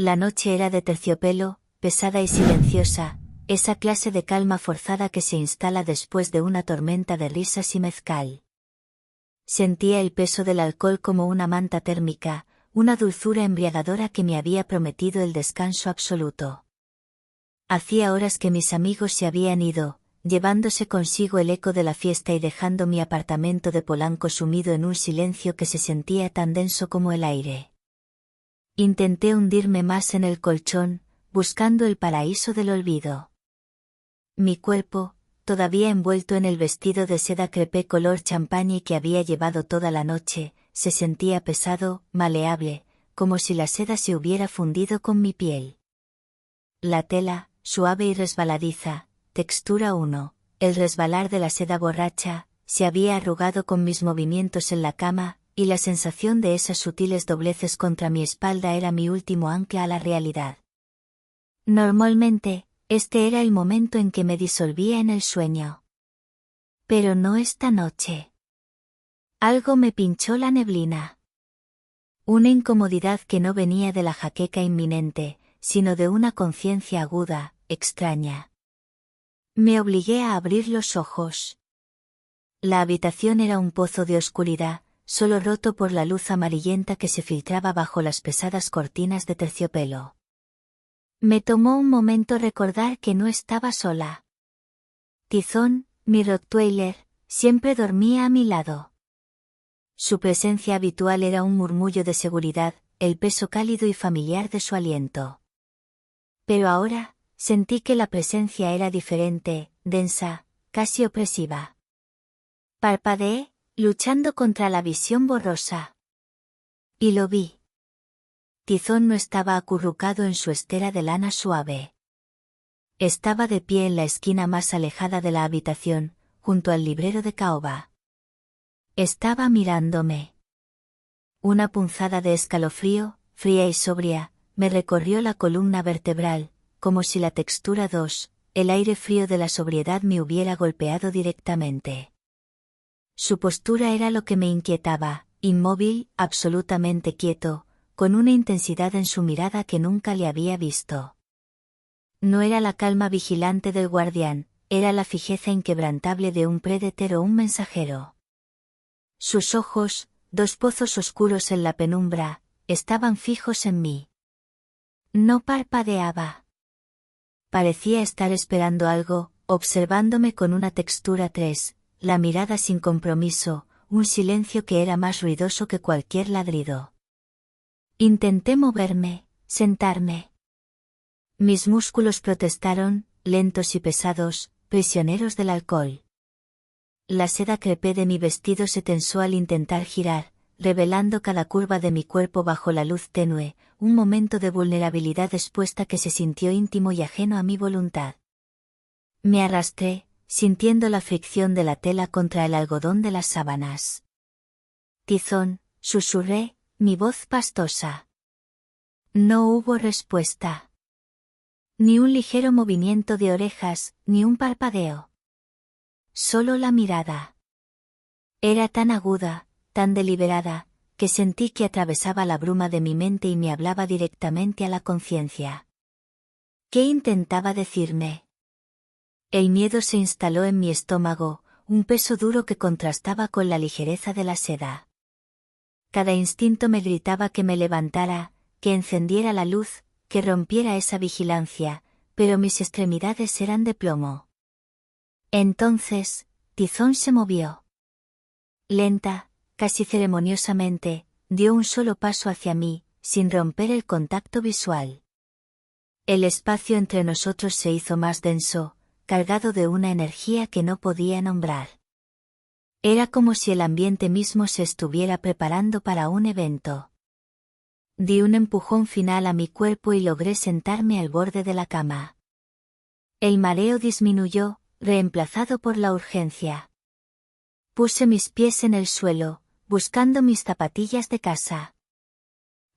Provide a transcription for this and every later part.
La noche era de terciopelo, pesada y silenciosa, esa clase de calma forzada que se instala después de una tormenta de risas y mezcal. Sentía el peso del alcohol como una manta térmica, una dulzura embriagadora que me había prometido el descanso absoluto. Hacía horas que mis amigos se habían ido, llevándose consigo el eco de la fiesta y dejando mi apartamento de Polanco sumido en un silencio que se sentía tan denso como el aire. Intenté hundirme más en el colchón, buscando el paraíso del olvido. Mi cuerpo, todavía envuelto en el vestido de seda crepé color champagne que había llevado toda la noche, se sentía pesado, maleable, como si la seda se hubiera fundido con mi piel. La tela, suave y resbaladiza, textura 1, el resbalar de la seda borracha, se había arrugado con mis movimientos en la cama, y la sensación de esas sutiles dobleces contra mi espalda era mi último ancla a la realidad. Normalmente, este era el momento en que me disolvía en el sueño. Pero no esta noche. Algo me pinchó la neblina. Una incomodidad que no venía de la jaqueca inminente, sino de una conciencia aguda, extraña. Me obligué a abrir los ojos. La habitación era un pozo de oscuridad, solo roto por la luz amarillenta que se filtraba bajo las pesadas cortinas de terciopelo. Me tomó un momento recordar que no estaba sola. Tizón, mi Rottweiler, siempre dormía a mi lado. Su presencia habitual era un murmullo de seguridad, el peso cálido y familiar de su aliento. Pero ahora, sentí que la presencia era diferente, densa, casi opresiva. Parpadeé, luchando contra la visión borrosa. Y lo vi. Tizón no estaba acurrucado en su estera de lana suave. Estaba de pie en la esquina más alejada de la habitación, junto al librero de caoba. Estaba mirándome. Una punzada de escalofrío, fría y sobria, me recorrió la columna vertebral, como si la textura 2, el aire frío de la sobriedad me hubiera golpeado directamente. Su postura era lo que me inquietaba, inmóvil, absolutamente quieto, con una intensidad en su mirada que nunca le había visto. No era la calma vigilante del guardián, era la fijeza inquebrantable de un prédator o un mensajero. Sus ojos, dos pozos oscuros en la penumbra, estaban fijos en mí. No parpadeaba. Parecía estar esperando algo, observándome con una textura 3, la mirada sin compromiso, un silencio que era más ruidoso que cualquier ladrido. Intenté moverme, sentarme. Mis músculos protestaron, lentos y pesados, prisioneros del alcohol. La seda crepé de mi vestido se tensó al intentar girar, revelando cada curva de mi cuerpo bajo la luz tenue, un momento de vulnerabilidad expuesta que se sintió íntimo y ajeno a mi voluntad. Me arrastré, sintiendo la fricción de la tela contra el algodón de las sábanas. Tizón, susurré, mi voz pastosa. No hubo respuesta. Ni un ligero movimiento de orejas, ni un parpadeo. Solo la mirada. Era tan aguda, tan deliberada, que sentí que atravesaba la bruma de mi mente y me hablaba directamente a la conciencia. ¿Qué intentaba decirme? El miedo se instaló en mi estómago, un peso duro que contrastaba con la ligereza de la seda. Cada instinto me gritaba que me levantara, que encendiera la luz, que rompiera esa vigilancia, pero mis extremidades eran de plomo. Entonces, Tizón se movió. Lenta, casi ceremoniosamente, dio un solo paso hacia mí, sin romper el contacto visual. El espacio entre nosotros se hizo más denso, cargado de una energía que no podía nombrar. Era como si el ambiente mismo se estuviera preparando para un evento. Di un empujón final a mi cuerpo y logré sentarme al borde de la cama. El mareo disminuyó, reemplazado por la urgencia. Puse mis pies en el suelo, buscando mis zapatillas de casa.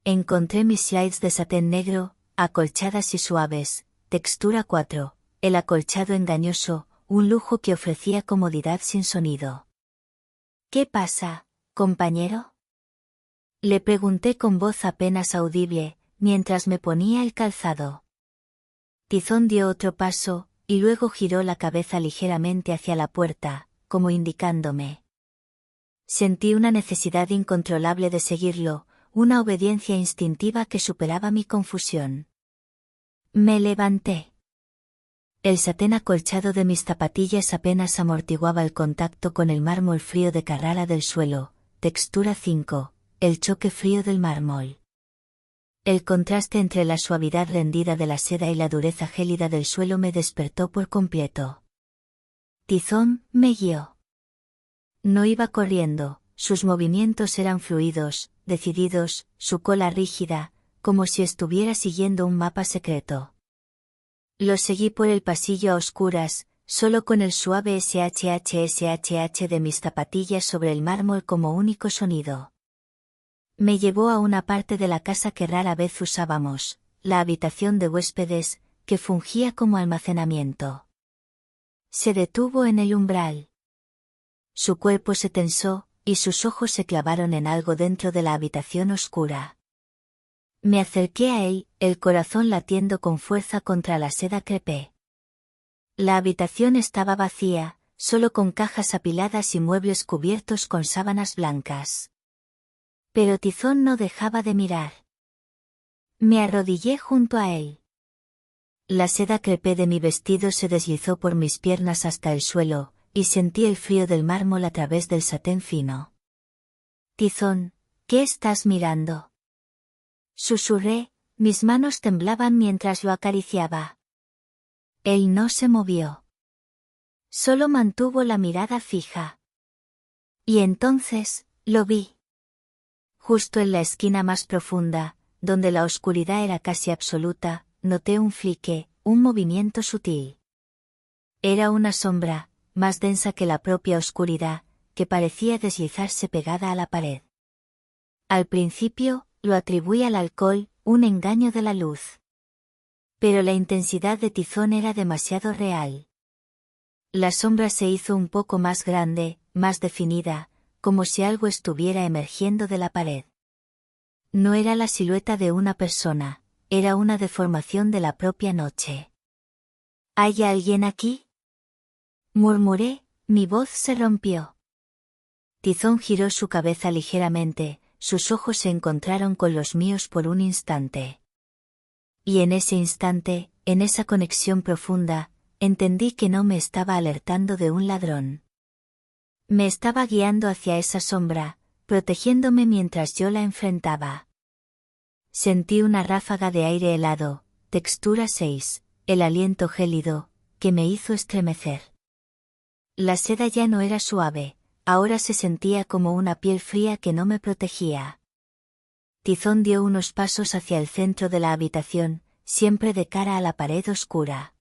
Encontré mis slides de satén negro, acolchadas y suaves, textura 4, el acolchado engañoso, un lujo que ofrecía comodidad sin sonido. ¿Qué pasa, compañero? Le pregunté con voz apenas audible, mientras me ponía el calzado. Tizón dio otro paso, y luego giró la cabeza ligeramente hacia la puerta, como indicándome. Sentí una necesidad incontrolable de seguirlo, una obediencia instintiva que superaba mi confusión. Me levanté. El satén acolchado de mis zapatillas apenas amortiguaba el contacto con el mármol frío de Carrara del suelo, textura 5, el choque frío del mármol. El contraste entre la suavidad rendida de la seda y la dureza gélida del suelo me despertó por completo. Tizón me guió. No iba corriendo, sus movimientos eran fluidos, decididos, su cola rígida, como si estuviera siguiendo un mapa secreto. Lo seguí por el pasillo a oscuras, solo con el suave SHHSHH de mis zapatillas sobre el mármol como único sonido. Me llevó a una parte de la casa que rara vez usábamos, la habitación de huéspedes, que fungía como almacenamiento. Se detuvo en el umbral. Su cuerpo se tensó, y sus ojos se clavaron en algo dentro de la habitación oscura. Me acerqué a él, el corazón latiendo con fuerza contra la seda crepé. La habitación estaba vacía, solo con cajas apiladas y muebles cubiertos con sábanas blancas. Pero Tizón no dejaba de mirar. Me arrodillé junto a él. La seda crepé de mi vestido se deslizó por mis piernas hasta el suelo, y sentí el frío del mármol a través del satén fino. Tizón, ¿qué estás mirando? Susurré, mis manos temblaban mientras lo acariciaba. Él no se movió. Solo mantuvo la mirada fija. Y entonces, lo vi. Justo en la esquina más profunda, donde la oscuridad era casi absoluta, noté un flique, un movimiento sutil. Era una sombra, más densa que la propia oscuridad, que parecía deslizarse pegada a la pared. Al principio, lo atribuí al alcohol, un engaño de la luz. Pero la intensidad de Tizón era demasiado real. La sombra se hizo un poco más grande, más definida, como si algo estuviera emergiendo de la pared. No era la silueta de una persona, era una deformación de la propia noche. ¿Hay alguien aquí? Murmuré, mi voz se rompió. Tizón giró su cabeza ligeramente, sus ojos se encontraron con los míos por un instante. Y en ese instante, en esa conexión profunda, entendí que no me estaba alertando de un ladrón. Me estaba guiando hacia esa sombra, protegiéndome mientras yo la enfrentaba. Sentí una ráfaga de aire helado, textura 6, el aliento gélido, que me hizo estremecer. La seda ya no era suave, ahora se sentía como una piel fría que no me protegía. Tizón dio unos pasos hacia el centro de la habitación, siempre de cara a la pared oscura.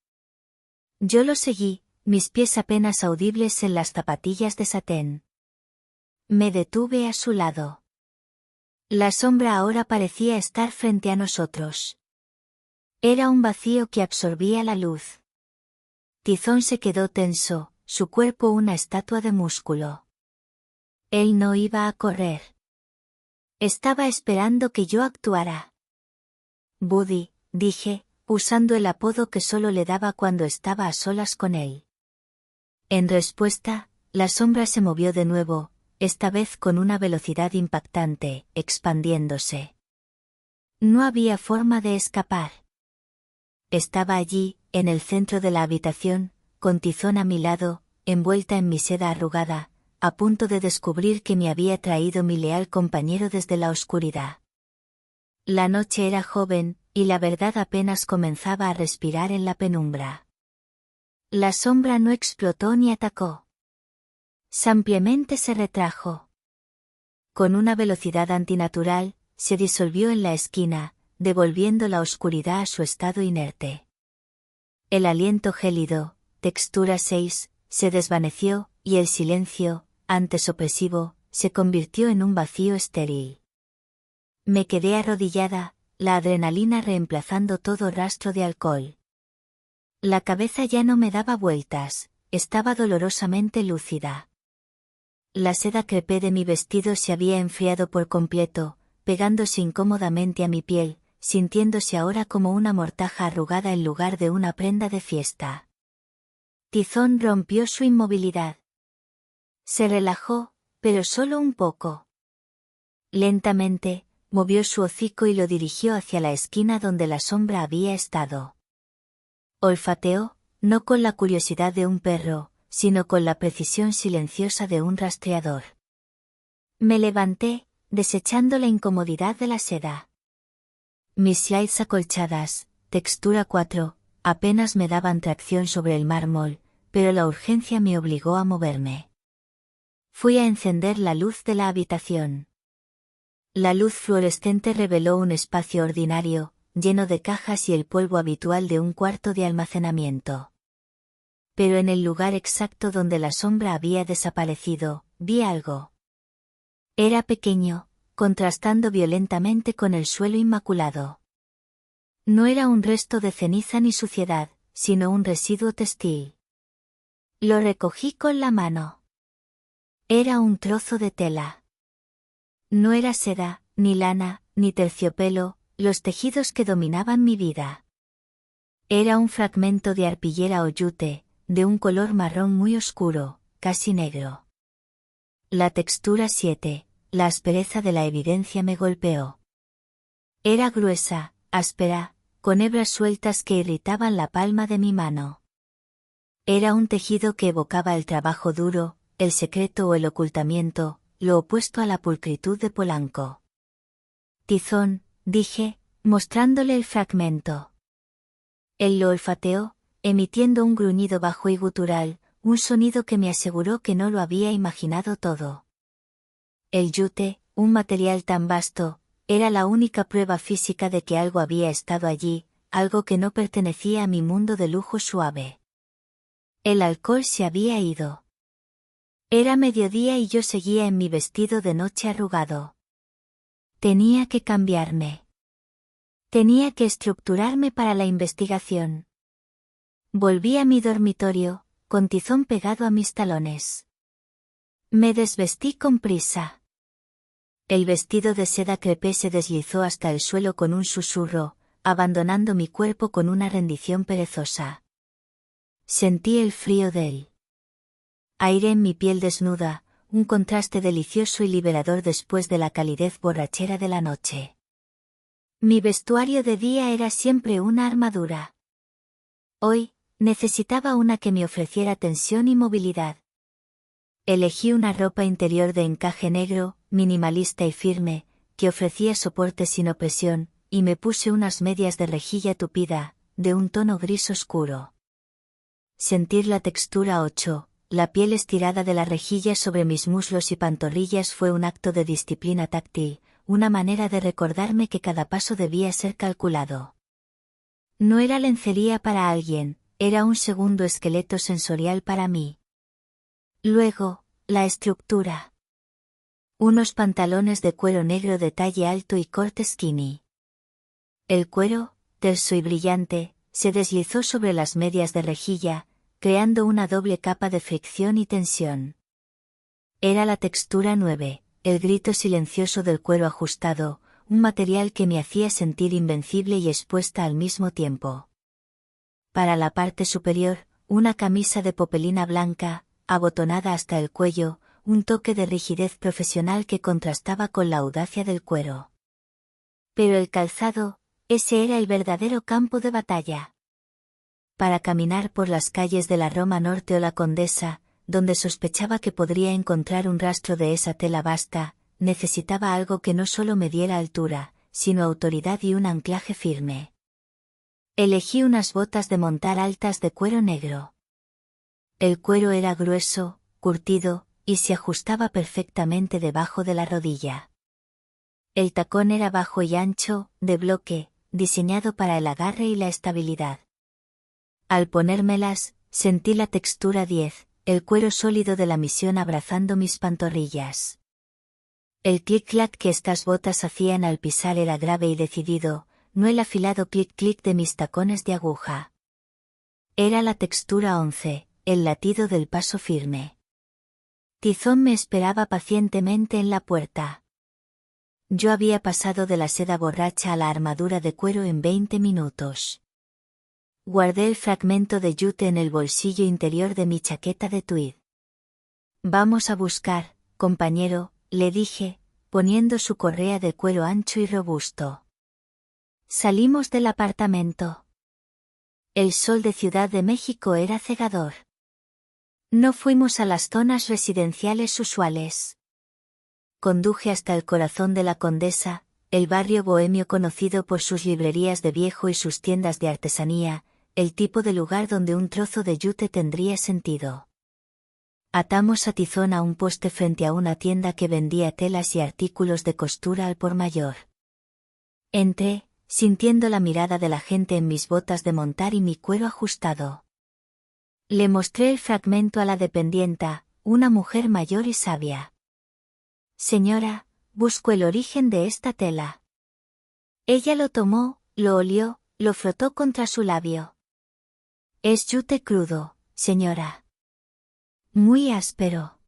Yo lo seguí, mis pies apenas audibles en las zapatillas de satén. Me detuve a su lado. La sombra ahora parecía estar frente a nosotros. Era un vacío que absorbía la luz. Tizón se quedó tenso, su cuerpo una estatua de músculo. Él no iba a correr. Estaba esperando que yo actuara. Buddy, dije, usando el apodo que solo le daba cuando estaba a solas con él. En respuesta, la sombra se movió de nuevo, esta vez con una velocidad impactante, expandiéndose. No había forma de escapar. Estaba allí, en el centro de la habitación, con Tizón a mi lado, envuelta en mi seda arrugada, a punto de descubrir que me había traído mi leal compañero desde la oscuridad. La noche era joven, y la verdad apenas comenzaba a respirar en la penumbra. La sombra no explotó ni atacó. Simplemente se retrajo. Con una velocidad antinatural, se disolvió en la esquina, devolviendo la oscuridad a su estado inerte. El aliento gélido, textura 6, se desvaneció, y el silencio, antes opresivo, se convirtió en un vacío estéril. Me quedé arrodillada, la adrenalina reemplazando todo rastro de alcohol. La cabeza ya no me daba vueltas, estaba dolorosamente lúcida. La seda crepé de mi vestido se había enfriado por completo, pegándose incómodamente a mi piel, sintiéndose ahora como una mortaja arrugada en lugar de una prenda de fiesta. Tizón rompió su inmovilidad. Se relajó, pero solo un poco. Lentamente, movió su hocico y lo dirigió hacia la esquina donde la sombra había estado. Olfateó, no con la curiosidad de un perro, sino con la precisión silenciosa de un rastreador. Me levanté, desechando la incomodidad de la seda. Mis slides acolchadas, textura 4, apenas me daban tracción sobre el mármol, pero la urgencia me obligó a moverme. Fui a encender la luz de la habitación. La luz fluorescente reveló un espacio ordinario, lleno de cajas y el polvo habitual de un cuarto de almacenamiento. Pero en el lugar exacto donde la sombra había desaparecido, vi algo. Era pequeño, contrastando violentamente con el suelo inmaculado. No era un resto de ceniza ni suciedad, sino un residuo textil. Lo recogí con la mano. Era un trozo de tela. No era seda, ni lana, ni terciopelo, los tejidos que dominaban mi vida. Era un fragmento de arpillera o yute, de un color marrón muy oscuro, casi negro. La textura 7, la aspereza de la evidencia me golpeó. Era gruesa, áspera, con hebras sueltas que irritaban la palma de mi mano. Era un tejido que evocaba el trabajo duro, el secreto o el ocultamiento, lo opuesto a la pulcritud de Polanco. Tizón, dije, mostrándole el fragmento. Él lo olfateó, emitiendo un gruñido bajo y gutural, un sonido que me aseguró que no lo había imaginado todo. El yute, un material tan vasto, era la única prueba física de que algo había estado allí, algo que no pertenecía a mi mundo de lujo suave. El alcohol se había ido. Era mediodía y yo seguía en mi vestido de noche arrugado. Tenía que cambiarme. Tenía que estructurarme para la investigación. Volví a mi dormitorio, con Tizón pegado a mis talones. Me desvestí con prisa. El vestido de seda crepé se deslizó hasta el suelo con un susurro, abandonando mi cuerpo con una rendición perezosa. Sentí el frío de él. Aire en mi piel desnuda, un contraste delicioso y liberador después de la calidez borrachera de la noche. Mi vestuario de día era siempre una armadura. Hoy, necesitaba una que me ofreciera tensión y movilidad. Elegí una ropa interior de encaje negro, minimalista y firme, que ofrecía soporte sin opresión, y me puse unas medias de rejilla tupida, de un tono gris oscuro. Sentir la textura 8, la piel estirada de la rejilla sobre mis muslos y pantorrillas fue un acto de disciplina táctil, una manera de recordarme que cada paso debía ser calculado. No era lencería para alguien, era un segundo esqueleto sensorial para mí. Luego, la estructura. Unos pantalones de cuero negro de talle alto y corte skinny. El cuero, terso y brillante, se deslizó sobre las medias de rejilla, creando una doble capa de fricción y tensión. Era la textura 9, el grito silencioso del cuero ajustado, un material que me hacía sentir invencible y expuesta al mismo tiempo. Para la parte superior, una camisa de popelina blanca, abotonada hasta el cuello, un toque de rigidez profesional que contrastaba con la audacia del cuero. Pero el calzado, ese era el verdadero campo de batalla. Para caminar por las calles de la Roma Norte o la Condesa, donde sospechaba que podría encontrar un rastro de esa tela vasta, necesitaba algo que no solo me diera altura, sino autoridad y un anclaje firme. Elegí unas botas de montar altas de cuero negro. El cuero era grueso, curtido, y se ajustaba perfectamente debajo de la rodilla. El tacón era bajo y ancho, de bloque, diseñado para el agarre y la estabilidad. Al ponérmelas, sentí la textura 10, el cuero sólido de la misión abrazando mis pantorrillas. El clic-clac que estas botas hacían al pisar era grave y decidido, no el afilado clic-clic de mis tacones de aguja. Era la textura 11, el latido del paso firme. Tizón me esperaba pacientemente en la puerta. Yo había pasado de la seda borracha a la armadura de cuero en 20 minutos. Guardé el fragmento de yute en el bolsillo interior de mi chaqueta de tweed. Vamos a buscar, compañero, le dije, poniendo su correa de cuero ancho y robusto. Salimos del apartamento. El sol de Ciudad de México era cegador. No fuimos a las zonas residenciales usuales. Conduje hasta el corazón de la Condesa, el barrio bohemio conocido por sus librerías de viejo y sus tiendas de artesanía, el tipo de lugar donde un trozo de yute tendría sentido. Atamos a Tizón a un poste frente a una tienda que vendía telas y artículos de costura al por mayor. Entré, sintiendo la mirada de la gente en mis botas de montar y mi cuero ajustado. Le mostré el fragmento a la dependienta, una mujer mayor y sabia. Señora, busco el origen de esta tela. Ella lo tomó, lo olió, lo frotó contra su labio. Es yute crudo, señora. Muy áspero.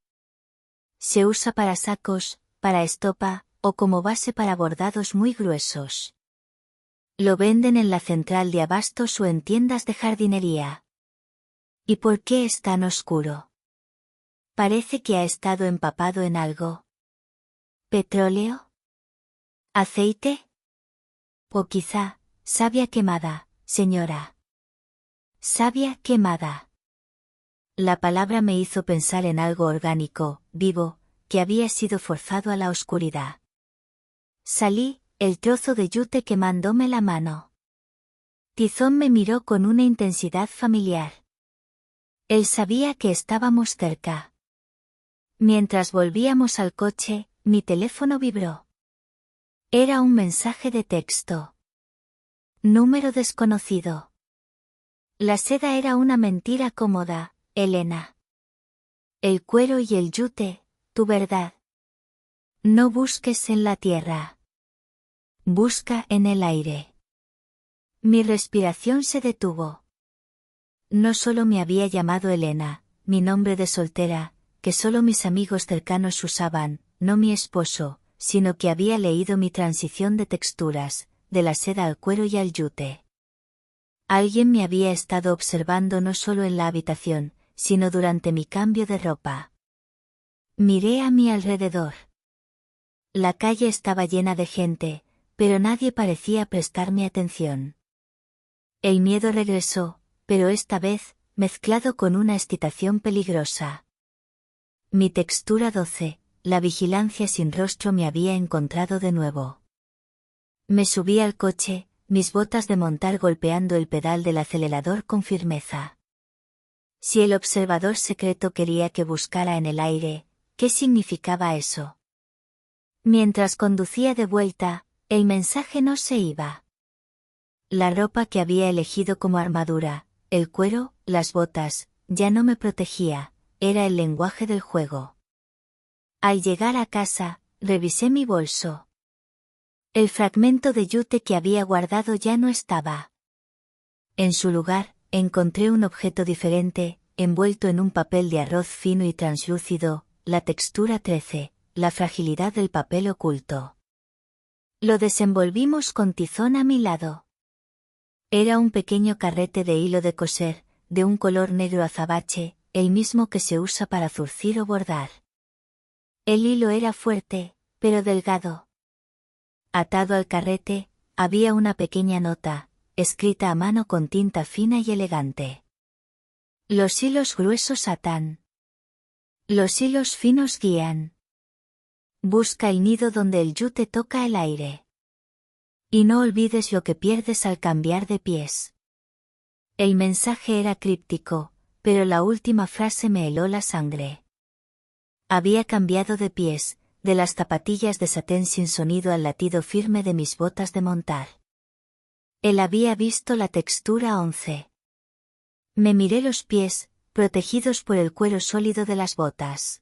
Se usa para sacos, para estopa, o como base para bordados muy gruesos. Lo venden en la central de abastos o en tiendas de jardinería. ¿Y por qué es tan oscuro? Parece que ha estado empapado en algo. ¿Petróleo? ¿Aceite? O quizá, savia quemada, señora. Savia quemada. La palabra me hizo pensar en algo orgánico, vivo, que había sido forzado a la oscuridad. Salí, el trozo de yute quemándome la mano. Tizón me miró con una intensidad familiar. Él sabía que estábamos cerca. Mientras volvíamos al coche, mi teléfono vibró. Era un mensaje de texto. Número desconocido. La seda era una mentira cómoda, Elena. El cuero y el yute, tu verdad. No busques en la tierra. Busca en el aire. Mi respiración se detuvo. No solo me había llamado Elena, mi nombre de soltera, que solo mis amigos cercanos usaban, no mi esposo, sino que había leído mi transición de texturas, de la seda al cuero y al yute. Alguien me había estado observando no solo en la habitación, sino durante mi cambio de ropa. Miré a mi alrededor. La calle estaba llena de gente, pero nadie parecía prestarme atención. El miedo regresó, pero esta vez, mezclado con una excitación peligrosa. Mi textura 12, la vigilancia sin rostro me había encontrado de nuevo. Me subí al coche, mis botas de montar golpeando el pedal del acelerador con firmeza. Si el observador secreto quería que buscara en el aire, ¿qué significaba eso? Mientras conducía de vuelta, el mensaje no se iba. La ropa que había elegido como armadura, el cuero, las botas, ya no me protegía, era el lenguaje del juego. Al llegar a casa, revisé mi bolso. El fragmento de yute que había guardado ya no estaba. En su lugar, encontré un objeto diferente, envuelto en un papel de arroz fino y translúcido, la textura 13, la fragilidad del papel oculto. Lo desenvolvimos con Tizón a mi lado. Era un pequeño carrete de hilo de coser, de un color negro azabache, el mismo que se usa para zurcir o bordar. El hilo era fuerte, pero delgado. Atado al carrete, había una pequeña nota, escrita a mano con tinta fina y elegante. Los hilos gruesos atan. Los hilos finos guían. Busca el nido donde el yute toca el aire. Y no olvides lo que pierdes al cambiar de pies. El mensaje era críptico, pero la última frase me heló la sangre. Había cambiado de pies, de las zapatillas de satén sin sonido al latido firme de mis botas de montar. Él había visto la textura 11. Me miré los pies, protegidos por el cuero sólido de las botas.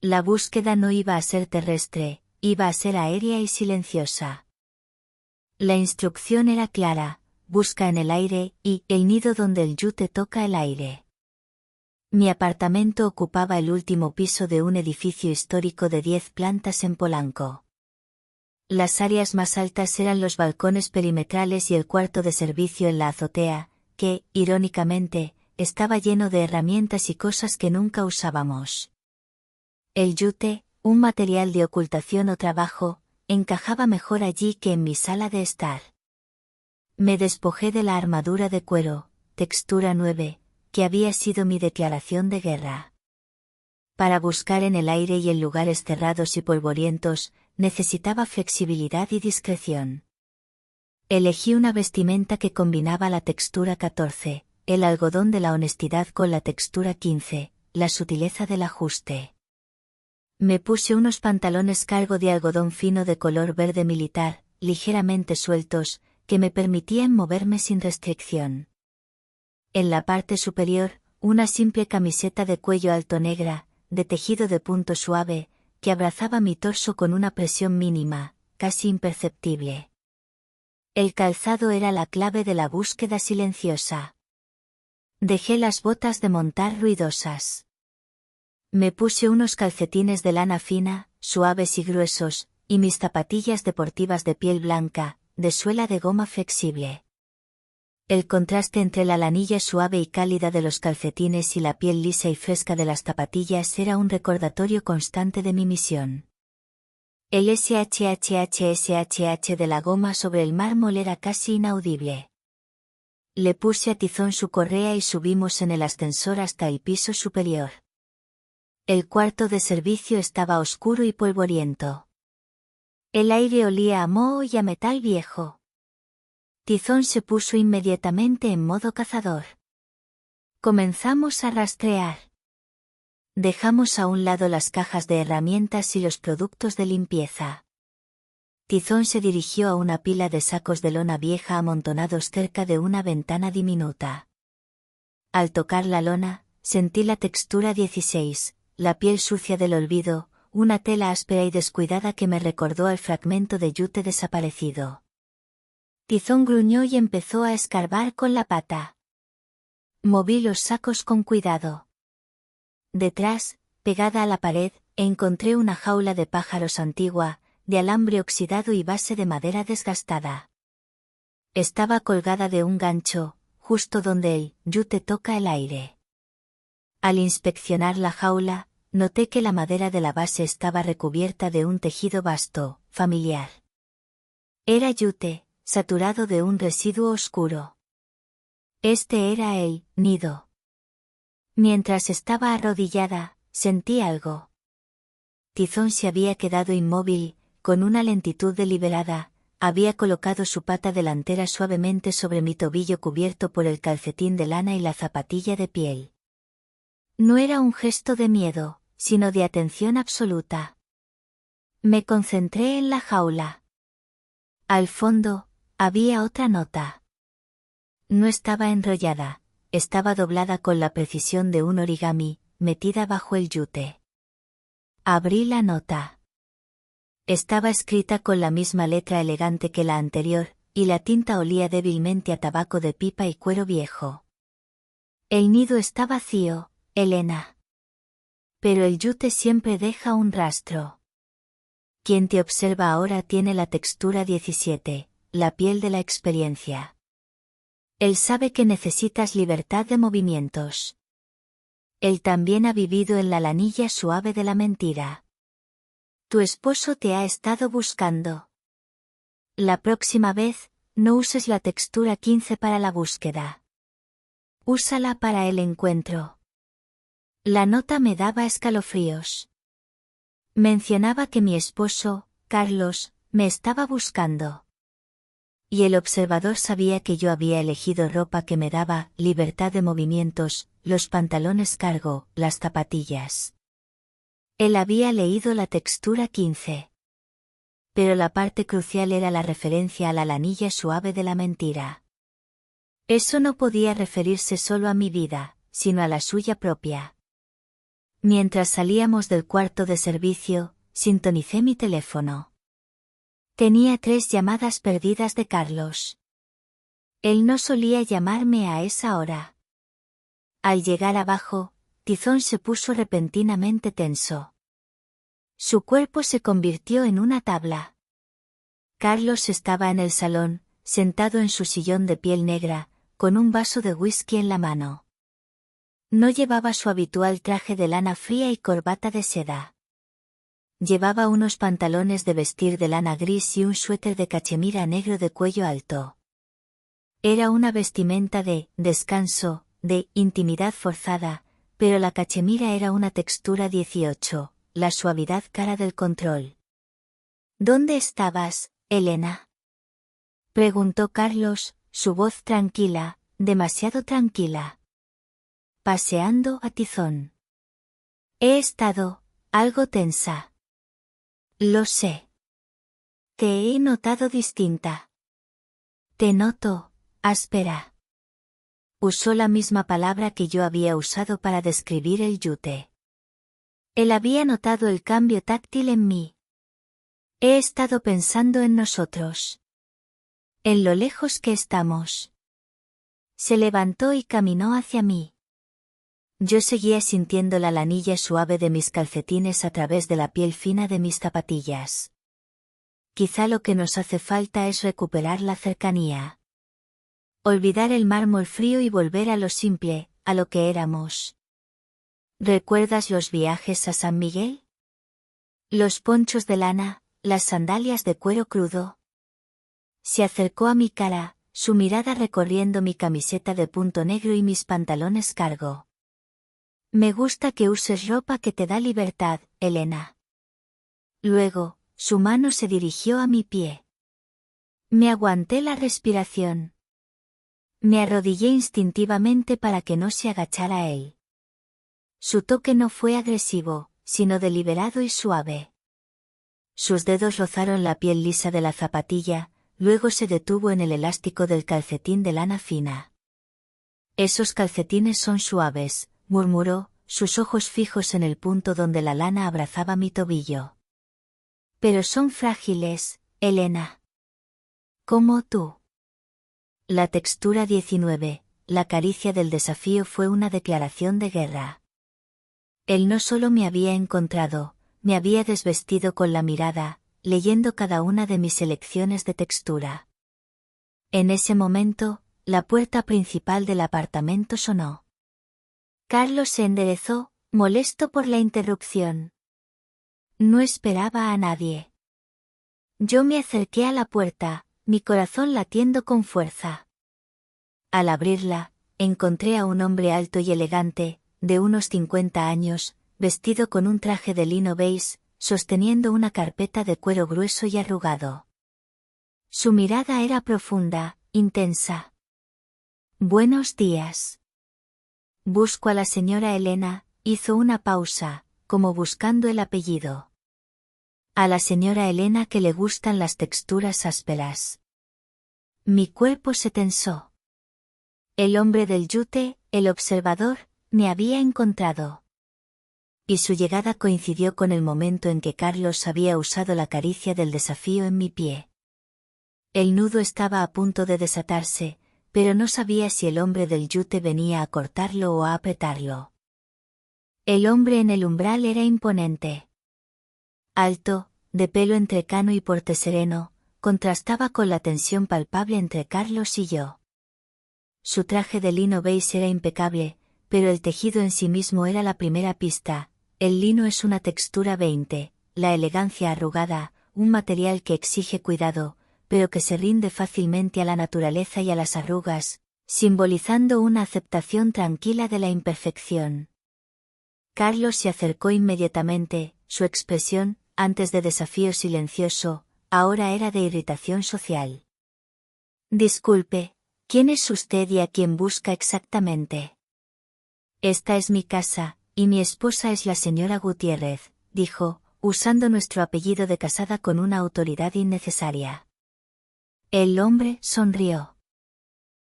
La búsqueda no iba a ser terrestre, iba a ser aérea y silenciosa. La instrucción era clara, busca en el aire y el nido donde el yute toca el aire. Mi apartamento ocupaba el último piso de un edificio histórico de 10 plantas en Polanco. Las áreas más altas eran los balcones perimetrales y el cuarto de servicio en la azotea, que, irónicamente, estaba lleno de herramientas y cosas que nunca usábamos. El yute, un material de ocultación o trabajo, encajaba mejor allí que en mi sala de estar. Me despojé de la armadura de cuero, textura 9, que había sido mi declaración de guerra. Para buscar en el aire y en lugares cerrados y polvorientos, necesitaba flexibilidad y discreción. Elegí una vestimenta que combinaba la textura 14, el algodón de la honestidad con la textura 15, la sutileza del ajuste. Me puse unos pantalones cargo de algodón fino de color verde militar, ligeramente sueltos, que me permitían moverme sin restricción. En la parte superior, una simple camiseta de cuello alto negra, de tejido de punto suave, que abrazaba mi torso con una presión mínima, casi imperceptible. El calzado era la clave de la búsqueda silenciosa. Dejé las botas de montar ruidosas. Me puse unos calcetines de lana fina, suaves y gruesos, y mis zapatillas deportivas de piel blanca, de suela de goma flexible. El contraste entre la lanilla suave y cálida de los calcetines y la piel lisa y fresca de las zapatillas era un recordatorio constante de mi misión. El SHHHSHH de la goma sobre el mármol era casi inaudible. Le puse a Tizón su correa y subimos en el ascensor hasta el piso superior. El cuarto de servicio estaba oscuro y polvoriento. El aire olía a moho y a metal viejo. Tizón se puso inmediatamente en modo cazador. Comenzamos a rastrear. Dejamos a un lado las cajas de herramientas y los productos de limpieza. Tizón se dirigió a una pila de sacos de lona vieja amontonados cerca de una ventana diminuta. Al tocar la lona, sentí la textura 16, la piel sucia del olvido, una tela áspera y descuidada que me recordó al fragmento de yute desaparecido. Tizón gruñó y empezó a escarbar con la pata. Moví los sacos con cuidado. Detrás, pegada a la pared, encontré una jaula de pájaros antigua, de alambre oxidado y base de madera desgastada. Estaba colgada de un gancho, justo donde el yute toca el aire. Al inspeccionar la jaula, noté que la madera de la base estaba recubierta de un tejido vasto, familiar. Era yute, saturado de un residuo oscuro. Este era el nido. Mientras estaba arrodillada, sentí algo. Tizón se había quedado inmóvil, con una lentitud deliberada, había colocado su pata delantera suavemente sobre mi tobillo cubierto por el calcetín de lana y la zapatilla de piel. No era un gesto de miedo, sino de atención absoluta. Me concentré en la jaula. Al fondo, había otra nota. No estaba enrollada, estaba doblada con la precisión de un origami, metida bajo el yute. Abrí la nota. Estaba escrita con la misma letra elegante que la anterior, y la tinta olía débilmente a tabaco de pipa y cuero viejo. El nido está vacío, Elena. Pero el yute siempre deja un rastro. Quien te observa ahora tiene la textura 17, la piel de la experiencia. Él sabe que necesitas libertad de movimientos. Él también ha vivido en la lanilla suave de la mentira. Tu esposo te ha estado buscando. La próxima vez, no uses la textura 15 para la búsqueda. Úsala para el encuentro. La nota me daba escalofríos. Mencionaba que mi esposo, Carlos, me estaba buscando. Y el observador sabía que yo había elegido ropa que me daba libertad de movimientos, los pantalones cargo, las zapatillas. Él había leído la textura 15. Pero la parte crucial era la referencia a la lanilla suave de la mentira. Eso no podía referirse solo a mi vida, sino a la suya propia. Mientras salíamos del cuarto de servicio, sintonicé mi teléfono. Tenía 3 llamadas perdidas de Carlos. Él no solía llamarme a esa hora. Al llegar abajo, Tizón se puso repentinamente tenso. Su cuerpo se convirtió en una tabla. Carlos estaba en el salón, sentado en su sillón de piel negra, con un vaso de whisky en la mano. No llevaba su habitual traje de lana fría y corbata de seda. Llevaba unos pantalones de vestir de lana gris y un suéter de cachemira negro de cuello alto. Era una vestimenta de descanso, de intimidad forzada, pero la cachemira era una textura 18, la suavidad cara del control. ¿Dónde estabas, Elena? Preguntó Carlos, su voz tranquila, demasiado tranquila. Paseando a tizón. He estado algo tensa. Lo sé. Te he notado distinta. Te noto áspera. Usó la misma palabra que yo había usado para describir el yute. Él había notado el cambio táctil en mí. He estado pensando en nosotros. En lo lejos que estamos. Se levantó y caminó hacia mí. Yo seguía sintiendo la lanilla suave de mis calcetines a través de la piel fina de mis zapatillas. Quizá lo que nos hace falta es recuperar la cercanía. Olvidar el mármol frío y volver a lo simple, a lo que éramos. ¿Recuerdas los viajes a San Miguel? Los ponchos de lana, las sandalias de cuero crudo. Se acercó a mi cara, su mirada recorriendo mi camiseta de punto negro y mis pantalones cargo. Me gusta que uses ropa que te da libertad, Elena. Luego, su mano se dirigió a mi pie. Me aguanté la respiración. Me arrodillé instintivamente para que no se agachara él. Su toque no fue agresivo, sino deliberado y suave. Sus dedos rozaron la piel lisa de la zapatilla, luego se detuvo en el elástico del calcetín de lana fina. Esos calcetines son suaves, murmuró, sus ojos fijos en el punto donde la lana abrazaba mi tobillo. Pero son frágiles, Elena. Como tú. La textura 19, la caricia del desafío fue una declaración de guerra. Él no solo me había encontrado, me había desvestido con la mirada, leyendo cada una de mis elecciones de textura. En ese momento, la puerta principal del apartamento sonó. Carlos se enderezó, molesto por la interrupción. No esperaba a nadie. Yo me acerqué a la puerta, mi corazón latiendo con fuerza. Al abrirla, encontré a un hombre alto y elegante, de unos 50 años, vestido con un traje de lino beige, sosteniendo una carpeta de cuero grueso y arrugado. Su mirada era profunda, intensa. Buenos días. Busco a la señora Elena, hizo una pausa, como buscando el apellido. A la señora Elena que le gustan las texturas ásperas. Mi cuerpo se tensó. El hombre del yute, el observador, me había encontrado. Y su llegada coincidió con el momento en que Carlos había usado la caricia del desafío en mi pie. El nudo estaba a punto de desatarse, pero no sabía si el hombre del yute venía a cortarlo o a apretarlo. El hombre en el umbral era imponente. Alto, de pelo entrecano y porte sereno, contrastaba con la tensión palpable entre Carlos y yo. Su traje de lino beige era impecable, pero el tejido en sí mismo era la primera pista. El lino es una textura 20, la elegancia arrugada, un material que exige cuidado, pero que se rinde fácilmente a la naturaleza y a las arrugas, simbolizando una aceptación tranquila de la imperfección. Carlos se acercó inmediatamente, su expresión, antes de desafío silencioso, ahora era de irritación social. Disculpe, ¿quién es usted y a quién busca exactamente? Esta es mi casa, y mi esposa es la señora Gutiérrez, dijo, usando nuestro apellido de casada con una autoridad innecesaria. El hombre sonrió.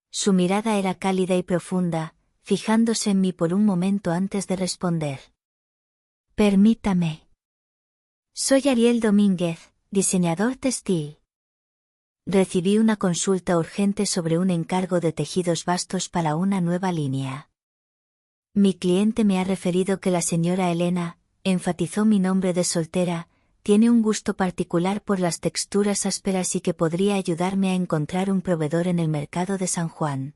Su mirada era cálida y profunda, fijándose en mí por un momento antes de responder. Permítame. Soy Ariel Domínguez, diseñador textil. Recibí una consulta urgente sobre un encargo de tejidos vastos para una nueva línea. Mi cliente me ha referido que la señora Elena, enfatizó mi nombre de soltera, tiene un gusto particular por las texturas ásperas y que podría ayudarme a encontrar un proveedor en el mercado de San Juan.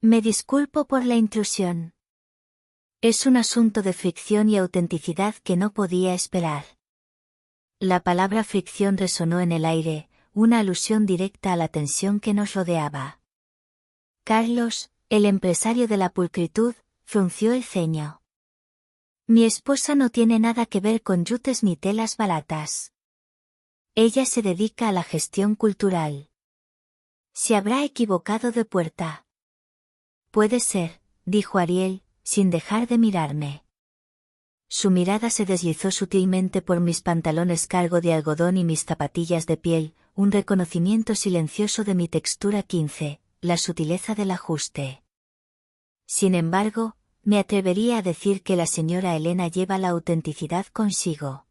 Me disculpo por la intrusión. Es un asunto de fricción y autenticidad que no podía esperar. La palabra fricción resonó en el aire, una alusión directa a la tensión que nos rodeaba. Carlos, el empresario de la pulcritud, frunció el ceño. Mi esposa no tiene nada que ver con yutes ni telas baratas. Ella se dedica a la gestión cultural. Se habrá equivocado de puerta. Puede ser, dijo Ariel, sin dejar de mirarme. Su mirada se deslizó sutilmente por mis pantalones cargo de algodón y mis zapatillas de piel, un reconocimiento silencioso de mi textura 15, la sutileza del ajuste. Sin embargo, me atrevería a decir que la señora Elena lleva la autenticidad consigo.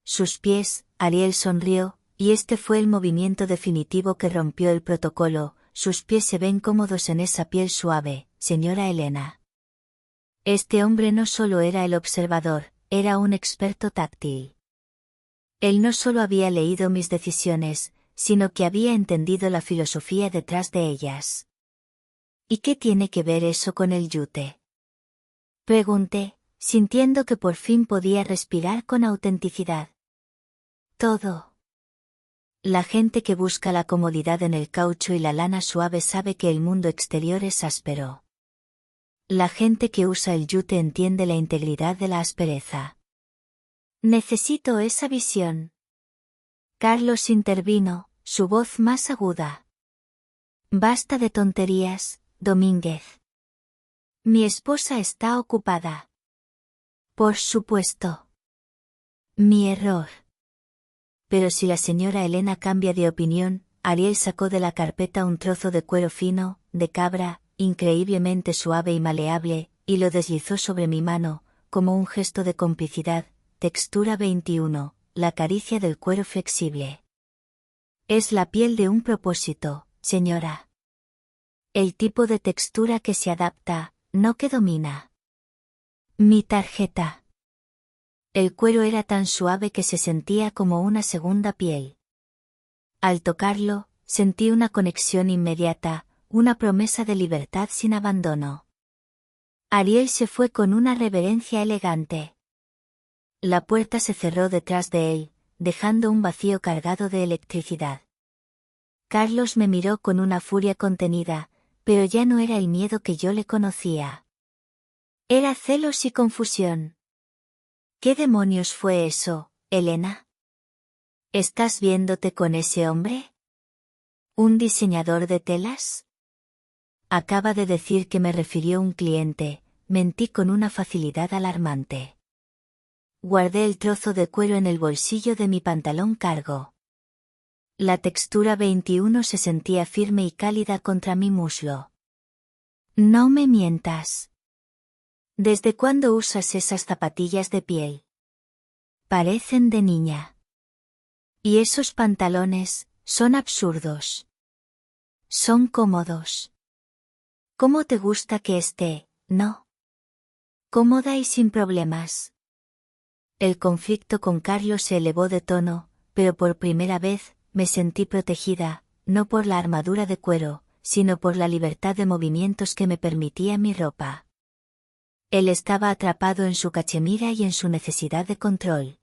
Sus pies, Ariel sonrió, y este fue el movimiento definitivo que rompió el protocolo, sus pies se ven cómodos en esa piel suave, señora Elena. Este hombre no solo era el observador, era un experto táctil. Él no solo había leído mis decisiones, sino que había entendido la filosofía detrás de ellas. ¿Y qué tiene que ver eso con el yute? Pregunté, sintiendo que por fin podía respirar con autenticidad. Todo. La gente que busca la comodidad en el caucho y la lana suave sabe que el mundo exterior es áspero. La gente que usa el yute entiende la integridad de la aspereza. Necesito esa visión. Carlos intervino, su voz más aguda. Basta de tonterías, Domínguez. Mi esposa está ocupada. Por supuesto. Mi error. Pero si la señora Elena cambia de opinión, Ariel sacó de la carpeta un trozo de cuero fino, de cabra, increíblemente suave y maleable, y lo deslizó sobre mi mano, como un gesto de complicidad, textura 21, la caricia del cuero flexible. Es la piel de un propósito, señora. El tipo de textura que se adapta, no que domina. Mi tarjeta. El cuero era tan suave que se sentía como una segunda piel. Al tocarlo, sentí una conexión inmediata, una promesa de libertad sin abandono. Ariel se fue con una reverencia elegante. La puerta se cerró detrás de él, dejando un vacío cargado de electricidad. Carlos me miró con una furia contenida, pero ya no era el miedo que yo le conocía. Era celos y confusión. ¿Qué demonios fue eso, Elena? ¿Estás viéndote con ese hombre? ¿Un diseñador de telas? Acaba de decir que me refirió un cliente, mentí con una facilidad alarmante. Guardé el trozo de cuero en el bolsillo de mi pantalón cargo. La textura 21 se sentía firme y cálida contra mi muslo. No me mientas. ¿Desde cuándo usas esas zapatillas de piel? Parecen de niña. Y esos pantalones, son absurdos. Son cómodos. ¿Cómo te gusta que esté, no? Cómoda y sin problemas. El conflicto con Carlos se elevó de tono, pero por primera vez, me sentí protegida, no por la armadura de cuero, sino por la libertad de movimientos que me permitía mi ropa. Él estaba atrapado en su cachemira y en su necesidad de control.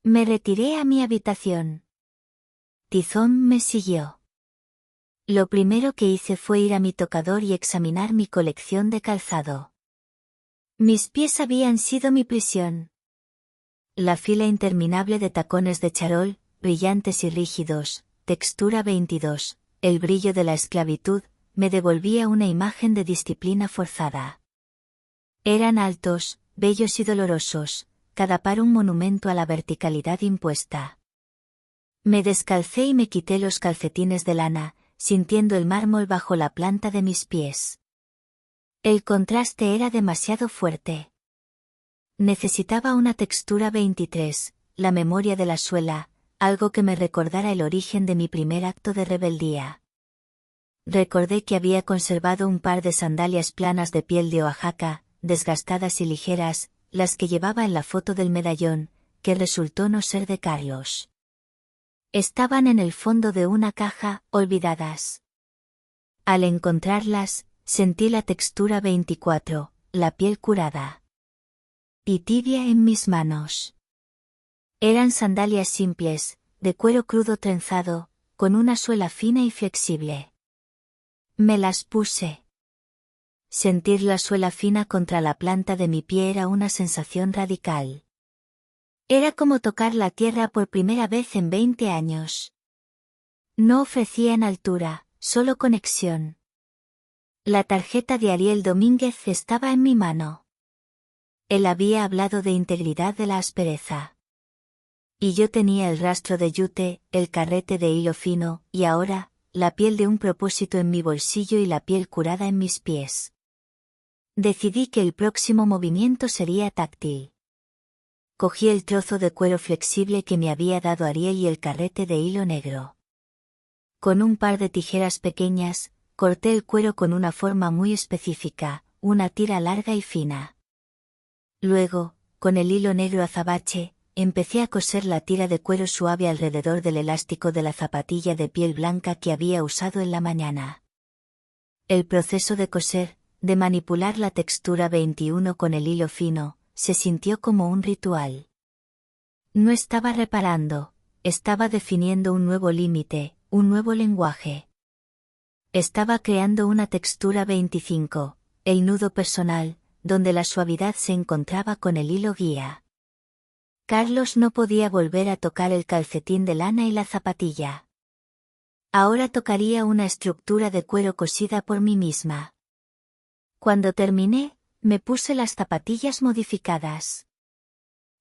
Me retiré a mi habitación. Tizón me siguió. Lo primero que hice fue ir a mi tocador y examinar mi colección de calzado. Mis pies habían sido mi prisión. La fila interminable de tacones de charol, brillantes y rígidos, textura 22, el brillo de la esclavitud, me devolvía una imagen de disciplina forzada. Eran altos, bellos y dolorosos, cada par un monumento a la verticalidad impuesta. Me descalcé y me quité los calcetines de lana, sintiendo el mármol bajo la planta de mis pies. El contraste era demasiado fuerte. Necesitaba una textura 23, la memoria de la suela, algo que me recordara el origen de mi primer acto de rebeldía. Recordé que había conservado un par de sandalias planas de piel de Oaxaca, desgastadas y ligeras, las que llevaba en la foto del medallón, que resultó no ser de Carlos. Estaban en el fondo de una caja, olvidadas. Al encontrarlas, sentí la textura 24, la piel curada y tibia en mis manos. Eran sandalias simples, de cuero crudo trenzado, con una suela fina y flexible. Me las puse. Sentir la suela fina contra la planta de mi pie era una sensación radical. Era como tocar la tierra por primera vez en 20 años. No ofrecían altura, solo conexión. La tarjeta de Ariel Domínguez estaba en mi mano. Él había hablado de integridad de la aspereza. Y yo tenía el rastro de yute, el carrete de hilo fino, y ahora, la piel de un propósito en mi bolsillo y la piel curada en mis pies. Decidí que el próximo movimiento sería táctil. Cogí el trozo de cuero flexible que me había dado Ariel y el carrete de hilo negro. Con un par de tijeras pequeñas, corté el cuero con una forma muy específica, una tira larga y fina. Luego, con el hilo negro azabache, empecé a coser la tira de cuero suave alrededor del elástico de la zapatilla de piel blanca que había usado en la mañana. El proceso de coser, de manipular la textura 21 con el hilo fino, se sintió como un ritual. No estaba reparando, estaba definiendo un nuevo límite, un nuevo lenguaje. Estaba creando una textura 25, el nudo personal, donde la suavidad se encontraba con el hilo guía. Carlos no podía volver a tocar el calcetín de lana y la zapatilla. Ahora tocaría una estructura de cuero cosida por mí misma. Cuando terminé, me puse las zapatillas modificadas.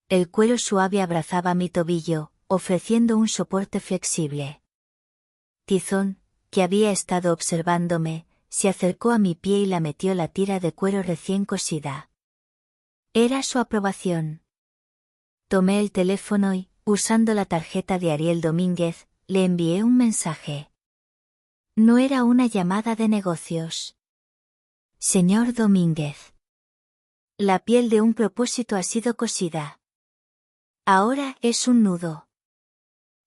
El cuero suave abrazaba mi tobillo, ofreciendo un soporte flexible. Tizón, que había estado observándome, se acercó a mi pie y la metió la tira de cuero recién cosida. Era su aprobación. Tomé el teléfono y, usando la tarjeta de Ariel Domínguez, le envié un mensaje. No era una llamada de negocios. Señor Domínguez. La piel de un propósito ha sido cosida. Ahora es un nudo.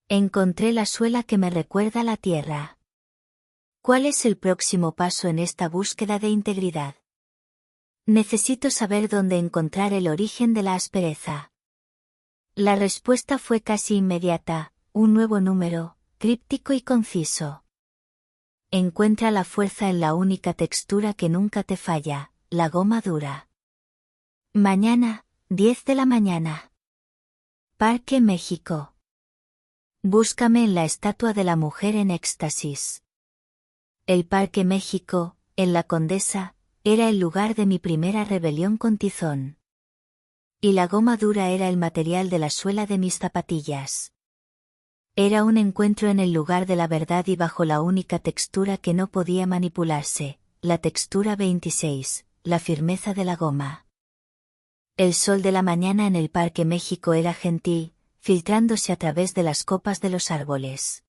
Encontré la suela que me recuerda la tierra. ¿Cuál es el próximo paso en esta búsqueda de integridad? Necesito saber dónde encontrar el origen de la aspereza. La respuesta fue casi inmediata, un nuevo número, críptico y conciso. Encuentra la fuerza en la única textura que nunca te falla, la goma dura. Mañana, 10 de la mañana. Parque México. Búscame en la estatua de la mujer en éxtasis. El Parque México, en La Condesa, era el lugar de mi primera rebelión con Tizón. Y la goma dura era el material de la suela de mis zapatillas. Era un encuentro en el lugar de la verdad y bajo la única textura que no podía manipularse, la textura 26, la firmeza de la goma. El sol de la mañana en el Parque México era gentil, filtrándose a través de las copas de los árboles.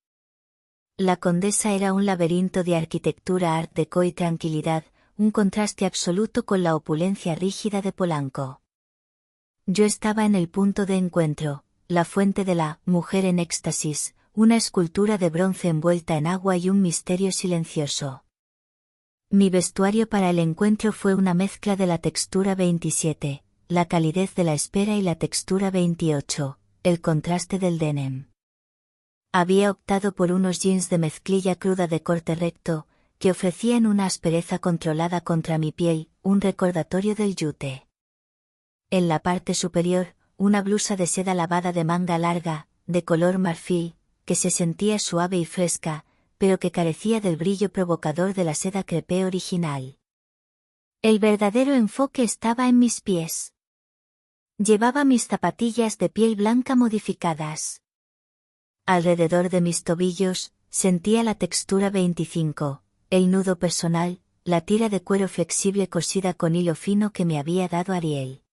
La Condesa era un laberinto de arquitectura art déco y tranquilidad, un contraste absoluto con la opulencia rígida de Polanco. Yo estaba en el punto de encuentro, la fuente de la mujer en éxtasis, una escultura de bronce envuelta en agua y un misterio silencioso. Mi vestuario para el encuentro fue una mezcla de la textura 27, la calidez de la espera y la textura 28, el contraste del denim. Había optado por unos jeans de mezclilla cruda de corte recto, que ofrecían una aspereza controlada contra mi piel, un recordatorio del yute. En la parte superior, una blusa de seda lavada de manga larga, de color marfil, que se sentía suave y fresca, pero que carecía del brillo provocador de la seda crepé original. El verdadero enfoque estaba en mis pies. Llevaba mis zapatillas de piel blanca modificadas. Alrededor de mis tobillos, sentía la textura 25, el nudo personal, la tira de cuero flexible cosida con hilo fino que me había dado Ariel.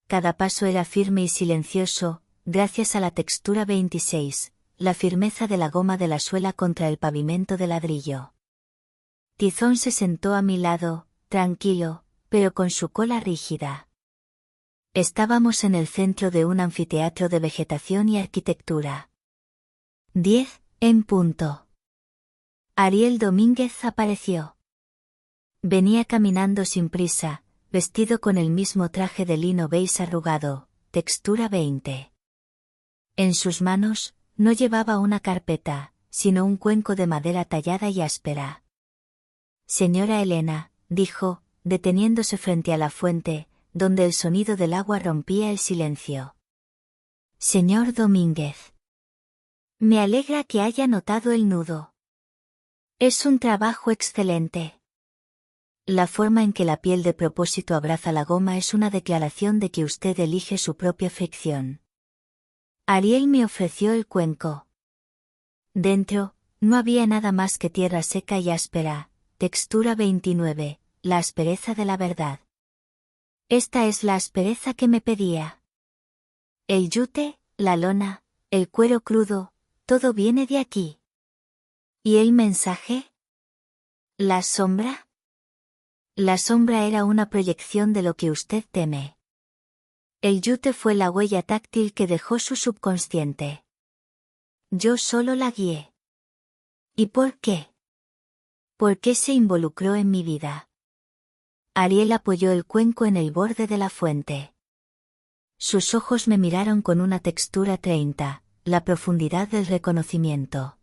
Cada paso era firme y silencioso, gracias a la textura 26, la firmeza de la goma de la suela contra el pavimento de ladrillo. Tizón se sentó a mi lado, tranquilo, pero con su cola rígida. Estábamos en el centro de un anfiteatro de vegetación y arquitectura. 10, en punto. Ariel Domínguez apareció. Venía caminando sin prisa, vestido con el mismo traje de lino beige arrugado, textura 20. En sus manos, no llevaba una carpeta, sino un cuenco de madera tallada y áspera. Señora Elena, dijo, deteniéndose frente a la fuente, donde el sonido del agua rompía el silencio. Señor Domínguez. Me alegra que haya notado el nudo. Es un trabajo excelente. La forma en que la piel de propósito abraza la goma es una declaración de que usted elige su propia fricción. Ariel me ofreció el cuenco. Dentro, no había nada más que tierra seca y áspera, textura 29, la aspereza de la verdad. Esta es la aspereza que me pedía. El yute, la lona, el cuero crudo, todo viene de aquí. ¿Y el mensaje? ¿La sombra? La sombra era una proyección de lo que usted teme. El yute fue la huella táctil que dejó su subconsciente. Yo solo la guié. ¿Y por qué? ¿Por qué se involucró en mi vida? Ariel apoyó el cuenco en el borde de la fuente. Sus ojos me miraron con una textura 30, la profundidad del reconocimiento.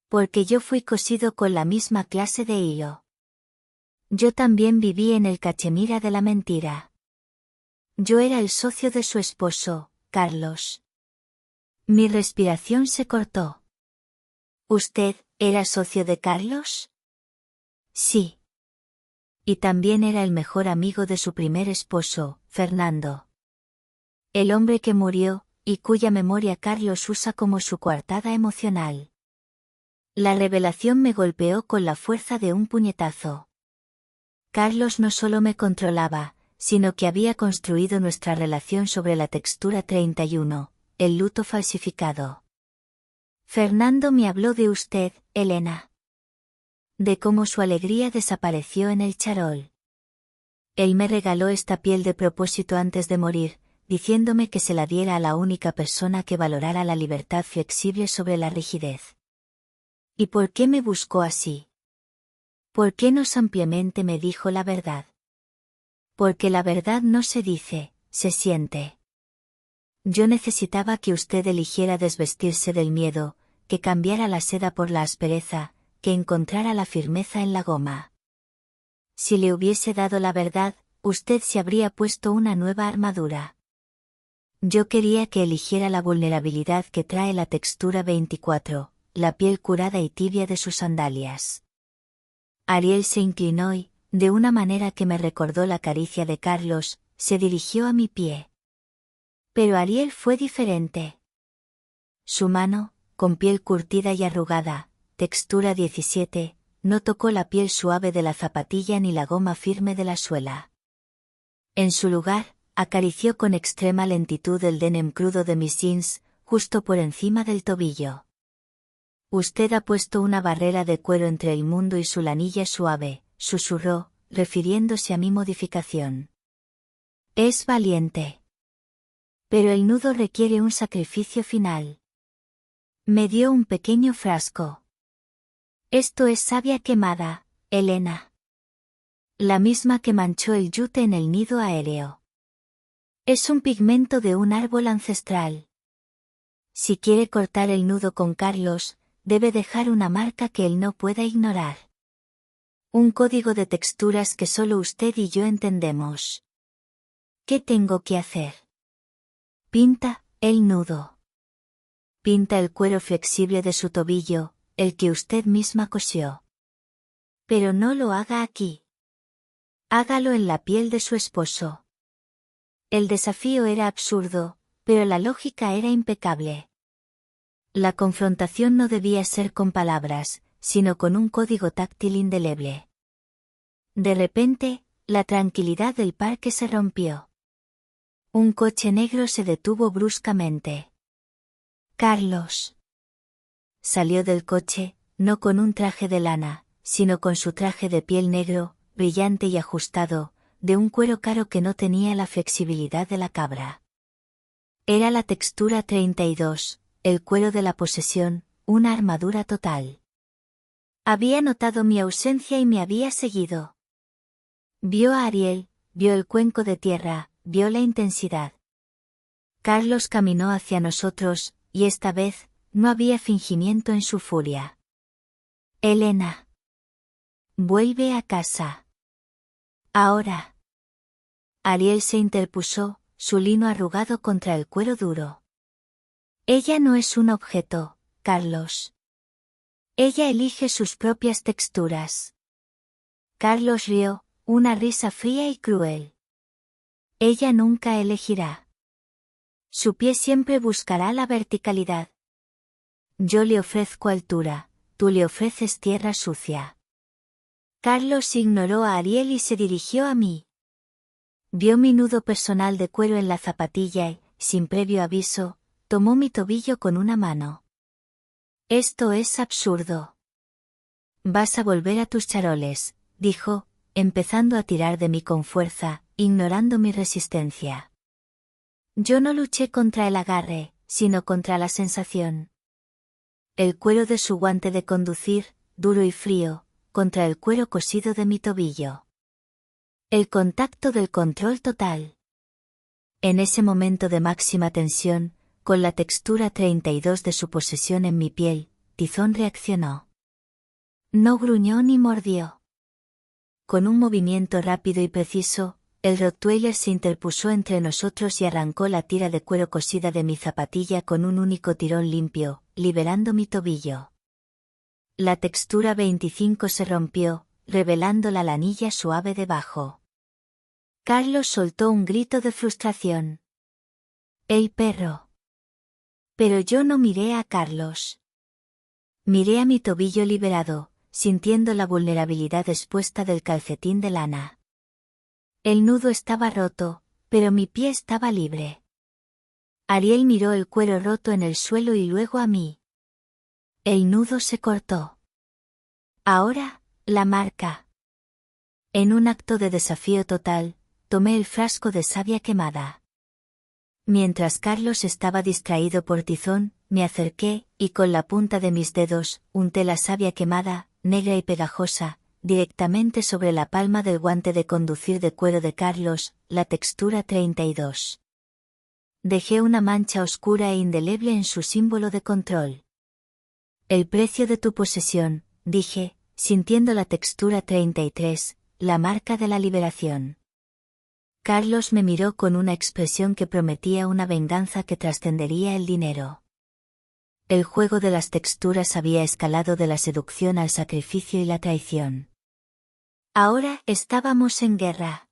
Porque yo fui cosido con la misma clase de hilo. Yo también viví en el cachemira de la mentira. Yo era el socio de su esposo, Carlos. Mi respiración se cortó. ¿Usted era socio de Carlos? Sí. Y también era el mejor amigo de su primer esposo, Fernando. El hombre que murió, y cuya memoria Carlos usa como su coartada emocional. La revelación me golpeó con la fuerza de un puñetazo. Carlos no solo me controlaba, sino que había construido nuestra relación sobre la textura 31, el luto falsificado. Fernando me habló de usted, Elena. De cómo su alegría desapareció en el charol. Él me regaló esta piel de propósito antes de morir, diciéndome que se la diera a la única persona que valorara la libertad flexible sobre la rigidez. ¿Y por qué me buscó así? ¿Por qué no simplemente me dijo la verdad? Porque la verdad no se dice, se siente. Yo necesitaba que usted eligiera desvestirse del miedo, que cambiara la seda por la aspereza, que encontrara la firmeza en la goma. Si le hubiese dado la verdad, usted se habría puesto una nueva armadura. Yo quería que eligiera la vulnerabilidad que trae la textura 24, la piel curada y tibia de sus sandalias. Ariel se inclinó y, de una manera que me recordó la caricia de Carlos, se dirigió a mi pie. Pero Ariel fue diferente. Su mano, con piel curtida y arrugada, textura 17, no tocó la piel suave de la zapatilla ni la goma firme de la suela. En su lugar, acarició con extrema lentitud el denim crudo de mis jeans, justo por encima del tobillo. Usted ha puesto una barrera de cuero entre el mundo y su lanilla suave, susurró, refiriéndose a mi modificación. Es valiente. Pero el nudo requiere un sacrificio final. Me dio un pequeño frasco. Esto es savia quemada, Elena. La misma que manchó el yute en el nido aéreo. Es un pigmento de un árbol ancestral. Si quiere cortar el nudo con Carlos, debe dejar una marca que él no pueda ignorar. Un código de texturas que solo usted y yo entendemos. ¿Qué tengo que hacer? Pinta el nudo. Pinta el cuero flexible de su tobillo, el que usted misma cosió. Pero no lo haga aquí. Hágalo en la piel de su esposo. El desafío era absurdo, pero la lógica era impecable. La confrontación no debía ser con palabras, sino con un código táctil indeleble. De repente, la tranquilidad del parque se rompió. Un coche negro se detuvo bruscamente. Carlos. Salió del coche, no con un traje de lana, sino con su traje de piel negro, brillante y ajustado, de un cuero caro que no tenía la flexibilidad de la cabra. Era la textura 32, el cuero de la posesión, una armadura total. Había notado mi ausencia y me había seguido. Vio a Ariel, vio el cuenco de tierra, vio la intensidad. Carlos caminó hacia nosotros, y esta vez, no había fingimiento en su furia. Elena. Vuelve a casa. Ahora. Ariel se interpuso, su lino arrugado contra el cuero duro. Ella no es un objeto, Carlos. Ella elige sus propias texturas. Carlos rió, una risa fría y cruel. Ella nunca elegirá. Su pie siempre buscará la verticalidad. Yo le ofrezco altura, tú le ofreces tierra sucia. Carlos ignoró a Ariel y se dirigió a mí. Vio mi nudo personal de cuero en la zapatilla y, sin previo aviso, tomó mi tobillo con una mano. Esto es absurdo. Vas a volver a tus charoles, dijo, empezando a tirar de mí con fuerza, ignorando mi resistencia. Yo no luché contra el agarre, sino contra la sensación. El cuero de su guante de conducir, duro y frío, contra el cuero cosido de mi tobillo. El contacto del control total. En ese momento de máxima tensión, con la textura 32 de su posesión en mi piel, Tizón reaccionó. No gruñó ni mordió. Con un movimiento rápido y preciso, el Rottweiler se interpuso entre nosotros y arrancó la tira de cuero cosida de mi zapatilla con un único tirón limpio, liberando mi tobillo. La textura 25 se rompió, revelando la lanilla suave debajo. Carlos soltó un grito de frustración. ¡El perro! Pero yo no miré a Carlos. Miré a mi tobillo liberado, sintiendo la vulnerabilidad expuesta del calcetín de lana. El nudo estaba roto, pero mi pie estaba libre. Ariel miró el cuero roto en el suelo y luego a mí. El nudo se cortó. Ahora, la marca. En un acto de desafío total, tomé el frasco de savia quemada. Mientras Carlos estaba distraído por Tizón, me acerqué, y con la punta de mis dedos, unté la savia quemada, negra y pegajosa, directamente sobre la palma del guante de conducir de cuero de Carlos, la textura 32. Dejé una mancha oscura e indeleble en su símbolo de control. El precio de tu posesión, dije, sintiendo la textura 33, la marca de la liberación. Carlos me miró con una expresión que prometía una venganza que trascendería el dinero. El juego de las texturas había escalado de la seducción al sacrificio y la traición. Ahora estábamos en guerra.